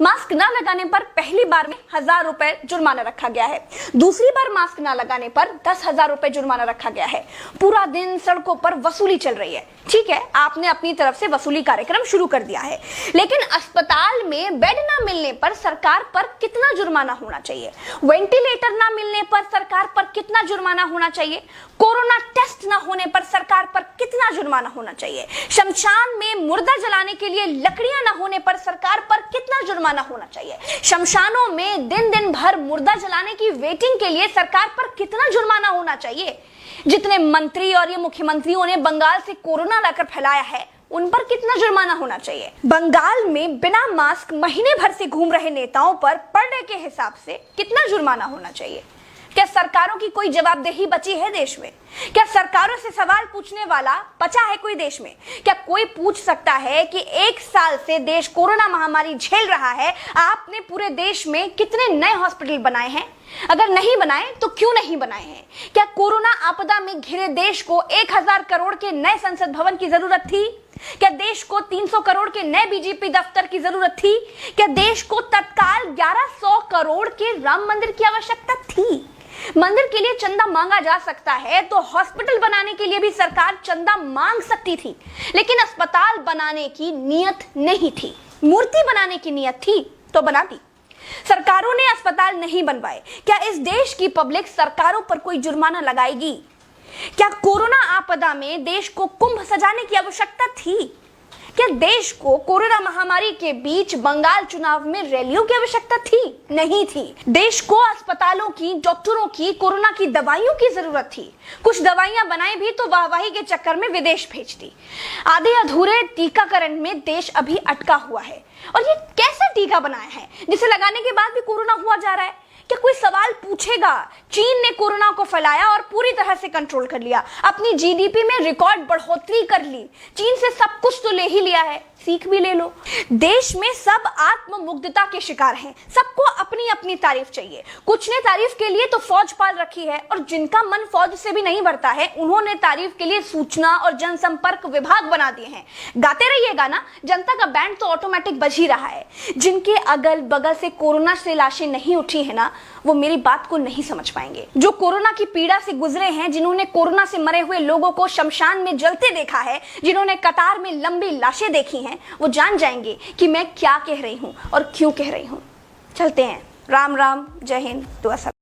Mask न लगाने पर पहली बार में 1000 रुपए जुर्माना रखा गया है। दूसरी बार मास्क न लगाने पर 10,000 रुपए जुर्माना रखा गया है। पूरा दिन सड़कों पर वसूली चल रही है। ठीक है, आपने अपनी तरफ से वसूली कार्यक्रम शुरू कर दिया है, लेकिन अस्पताल में बेड ना मिलने पर सरकार पर कितना जुर्माना होना चाहिए? वेंटिलेटर ना मिलने पर सरकार पर कितना जुर्माना होना चाहिए? कोरोना टेस्ट ना होने पर सरकार पर कितना जुर्माना होना चाहिए? शमशान में मुर्दा जलाने के लिए लकड़ियां ना होने पर सरकार पर कितना जुर्माना होना चाहिए? शमशानों में दिन दिन भर मुर्दा जलाने की वेटिंग के लिए सरकार पर कितना जुर्माना होना चाहिए? जितने मंत्री और ये मुख्यमंत्रियों ने बंगाल से कोरोना लाकर फैलाया है, उन पर कितना जुर्माना होना चाहिए? बंगाल में बिना मास्क महीने भर से घूम रहे नेताओं पर पर डे के हिसाब से कितना जुर्माना होना चाहिए? क्या सरकारों की कोई जवाबदेही बची है देश में? क्या सरकारों से सवाल पूछने वाला बचा है कोई देश में? क्या कोई पूछ सकता है कि 1 साल से देश कोरोना महामारी झेल रहा है, आपने पूरे देश में कितने नए हॉस्पिटल बनाए हैं? अगर नहीं बनाए तो क्यों नहीं बनाए हैं? क्या कोरोना आपदा में घिरे देश को 1000 करोड़ के नए संसद भवन की जरूरत थी? क्या देश को 300 करोड़ के नए बीजेपी दफ्तर की जरूरत थी? क्या देश को तत्काल 1100 करोड़ के राम मंदिर की आवश्यकता थी? मंदिर के लिए चंदा मांगा जा सकता है तो हॉस्पिटल बनाने के लिए भी सरकार चंदा मांग सकती थी, लेकिन अस्पताल बनाने की नियत नहीं थी। मूर्ति बनाने की नियत थी तो बना दी। सरकारों ने अस्पताल नहीं बनवाए। क्या इस देश की पब्लिक सरकारों पर कोई जुर्माना लगाएगी? क्या कोरोना आपदा में देश को कुंभ सजाने की आवश्यकता थी? क्या देश को कोरोना महामारी के बीच बंगाल चुनाव में रैलियों की आवश्यकता थी? नहीं थी। देश को अस्पतालों की, डॉक्टरों की, कोरोना की दवाइयों की जरूरत थी। कुछ दवाइयां बनाई भी तो वाहवाही के चक्कर में विदेश भेज दी। आधे अधूरे टीकाकरण में देश अभी अटका हुआ है। और ये कैसा टीका बनाया है जिसे लगाने के बाद भी कोरोना हुआ जा रहा है? क्या कोई सवाल पूछेगा? चीन ने कोरोना को फैलाया और पूरी तरह से कंट्रोल कर लिया। अपनी जीडीपी में रिकॉर्ड बढ़ोतरी कर ली। चीन से सब कुछ तो ले ही लिया है, सीख भी ले लो। देश में सब आत्ममुग्धता के शिकार हैं। सबको अपनी अपनी तारीफ चाहिए। कुछ ने तारीफ के लिए तो फौज पाल रखी है, और जिनका मन फौज से भी नहीं भरता है, उन्होंने तारीफ के लिए सूचना और जनसंपर्क विभाग बना दिए हैं। गाते रहिएगा ना, जनता का बैंड तो ऑटोमेटिक बज ही रहा है। जिनके अगल बगल से कोरोना से लाशें नहीं उठी है ना, वो मेरी बात को नहीं समझ पाएंगे। जो कोरोना की पीड़ा से गुजरे हैं, जिन्होंने कोरोना से मरे हुए लोगों को शमशान में जलते देखा है, जिन्होंने कतार में लंबी लाशें देखी हैं, वो जान जाएंगे कि मैं क्या कह रही हूं और क्यों कह रही हूं। चलते हैं। राम राम, जय हिंद, दुआ सब।